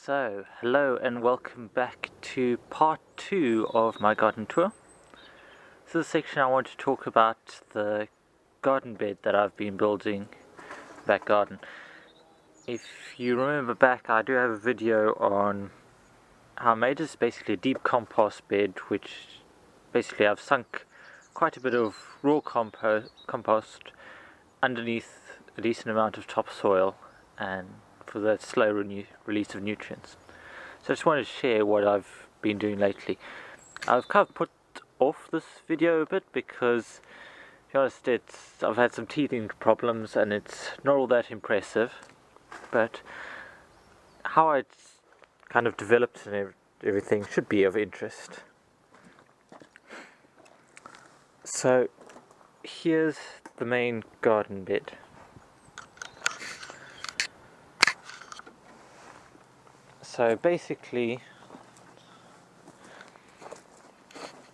So, hello and welcome back to part 2 of my garden tour. This is a section I want to talk about the garden bed that I've been building, back garden. If you remember back, I do have a video on how I made this, basically a deep compost bed, which basically I've sunk quite a bit of raw compost underneath a decent amount of topsoil and for the slow release of nutrients. So I just wanted to share what I've been doing lately. I've kind of put off this video a bit because, to be honest, I've had some teething problems and it's not all that impressive, but how it's kind of developed and everything should be of interest. So here's the main garden bed. So basically,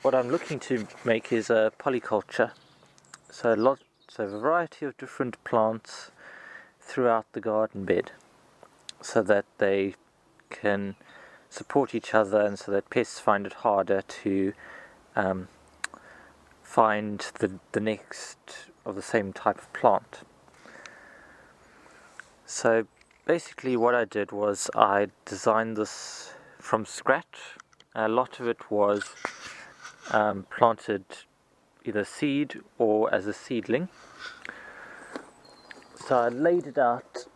what I'm looking to make is a polyculture. So a variety of different plants throughout the garden bed, so that they can support each other and so that pests find it harder to find the next of the same type of plant. So basically what I did was I designed this from scratch. A lot of it was planted either seed or as a seedling. So I laid it out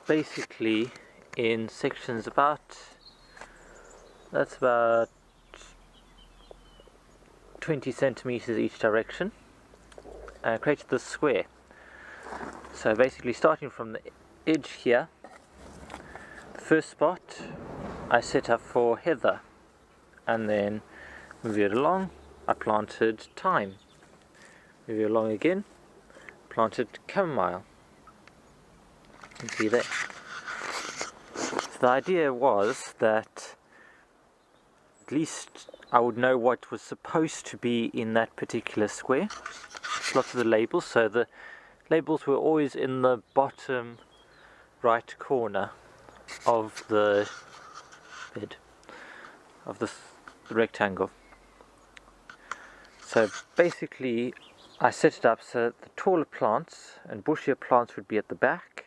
basically in sections that's about 20 centimeters each direction. I created this square. So basically, starting from the edge here, the first spot I set up for heather, and then moving it along, I planted thyme. Moving along again, planted chamomile. You can see there. So the idea was that at least I would know what was supposed to be in that particular square. Lots of the labels, so the labels were always in the bottom right corner of the bed, of the rectangle. So basically I set it up so that the taller plants and bushier plants would be at the back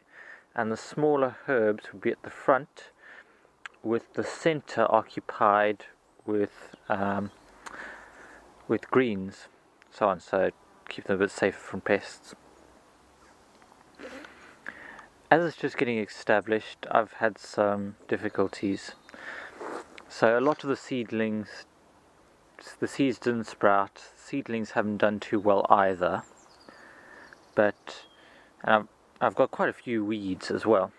and the smaller herbs would be at the front, with the center occupied with greens, so on, so keep them a bit safer from pests. As it's just getting established, I've had some difficulties. So a lot of the seedlings, the seeds didn't sprout, seedlings haven't done too well either, and I've got quite a few weeds as well.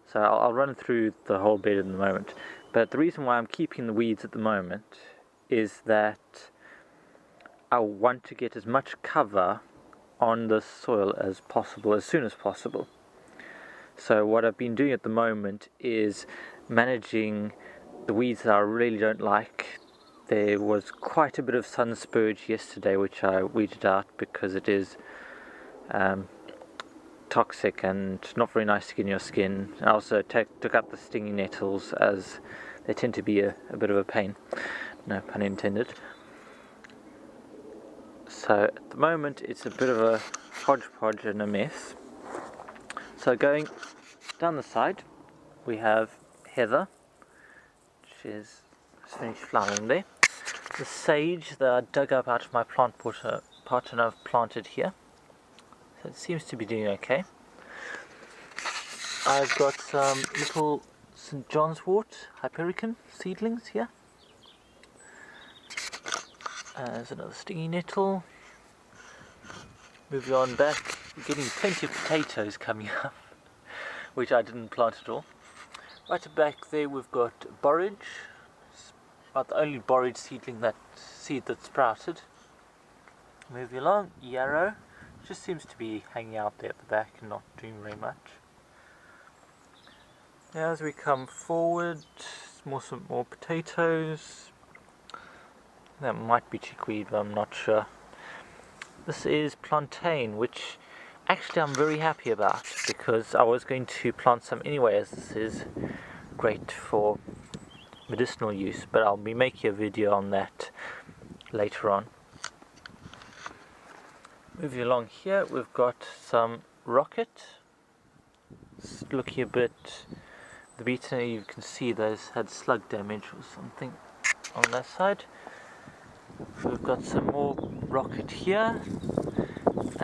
So I'll run through the whole bed in a moment, but the reason why I'm keeping the weeds at the moment is that I want to get as much cover on the soil as possible, as soon as possible. So what I've been doing at the moment is managing the weeds that I really don't like. There was quite a bit of sun spurge yesterday, which I weeded out because it is toxic and not very nice to get in your skin. I also took out the stinging nettles, as they tend to be a bit of a pain, no pun intended. So at the moment it's a bit of a hodgepodge and a mess. So going down the side we have heather, which is finished flowering there. The sage that I dug up out of my plant pot and I've planted here. So it seems to be doing okay. I've got some little St. John's wort, Hypericum seedlings here. There's another stingy nettle. Moving on back, we're getting plenty of potatoes coming up, which I didn't plant at all. Right back there we've got borage. It's about the only borage seed that sprouted. Moving along, yarrow. Just seems to be hanging out there at the back and not doing very much. Now as we come forward, some more potatoes. That might be chickweed, but I'm not sure. This is plantain, which actually I'm very happy about, because I was going to plant some anyway, as this is great for medicinal use, but I'll be making a video on that later on. Moving along here, we've got some rocket. It's looking a bit, the Pt2, you can see those had slug damage or something on that side. We've got some more rocket here.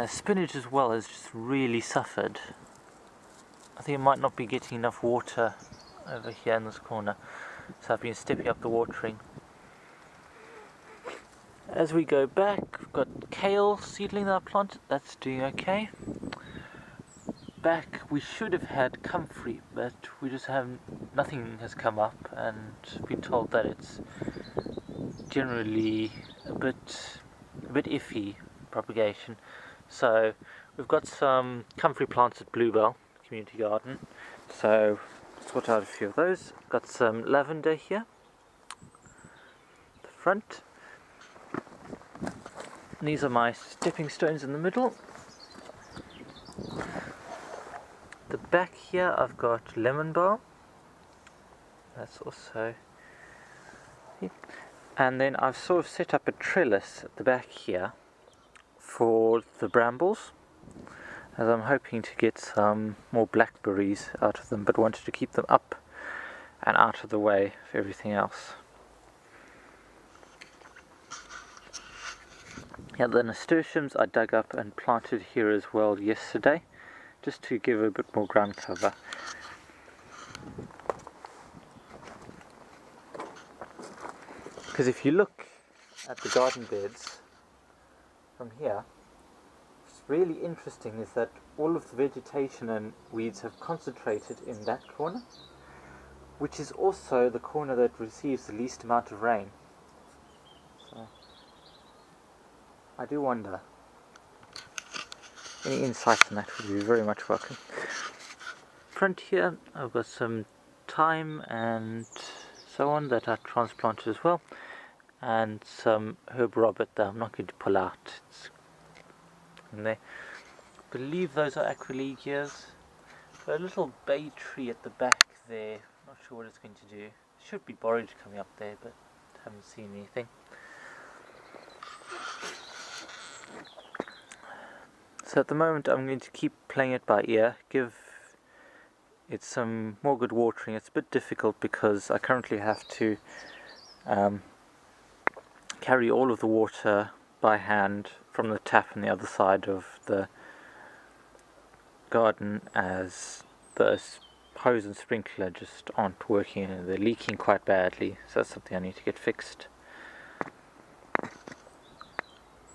Spinach as well has just really suffered. I think it might not be getting enough water over here in this corner, so I've been stepping up the watering. As we go back, we've got kale seedling that I planted, that's doing okay. Back we should have had comfrey, but we just haven't, nothing has come up, and been told that it's generally a bit iffy propagation. So we've got some comfrey plants at Bluebell Community Garden, so sort out a few of those. Got some lavender here at the front. And these are my stepping stones in the middle. The back here I've got lemon balm. That's also here. And then I've sort of set up a trellis at the back here for the brambles, as I'm hoping to get some more blackberries out of them, but wanted to keep them up and out of the way of everything else. Yeah, the nasturtiums I dug up and planted here as well yesterday, just to give a bit more ground cover. Because if you look at the garden beds from here, what's really interesting is that all of the vegetation and weeds have concentrated in that corner, which is also the corner that receives the least amount of rain. So I do wonder, any insights on that would be very much welcome. Front here I've got some thyme and so on that I transplanted as well, and some herb robert that I'm not going to pull out. It's in there. I believe those are acrolegias. Got a little bay tree at the back there, not sure what it's going to do. Should be borage coming up there, but haven't seen anything. So at the moment I'm going to keep playing it by ear, give it some more good watering. It's a bit difficult because I currently have to carry all of the water by hand from the tap on the other side of the garden, as the hose and sprinkler just aren't working and they're leaking quite badly, so that's something I need to get fixed.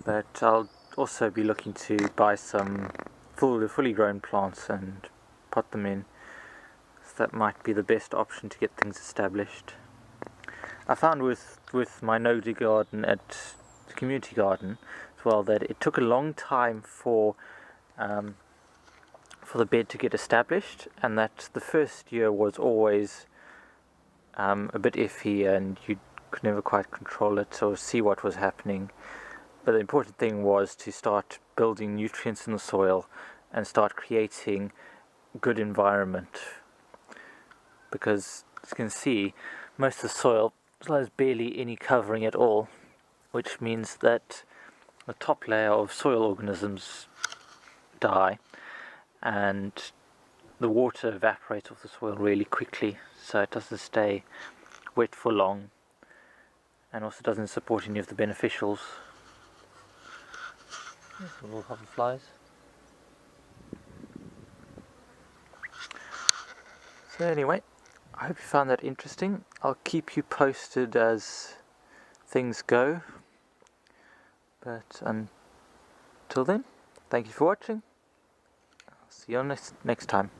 But I'll also be looking to buy some fully grown plants and pot them in, so that might be the best option to get things established. I found with my no-dig garden at the community garden as well that it took a long time for the bed to get established, and that the first year was always a bit iffy and you could never quite control it or see what was happening. But the important thing was to start building nutrients in the soil and start creating good environment, because as you can see, most of the soil has barely any covering at all, which means that the top layer of soil organisms die and the water evaporates off the soil really quickly, so it doesn't stay wet for long and also doesn't support any of the beneficials. Little hoverflies. So anyway, I hope you found that interesting. I'll keep you posted as things go. But until then, thank you for watching. I'll see you on next time.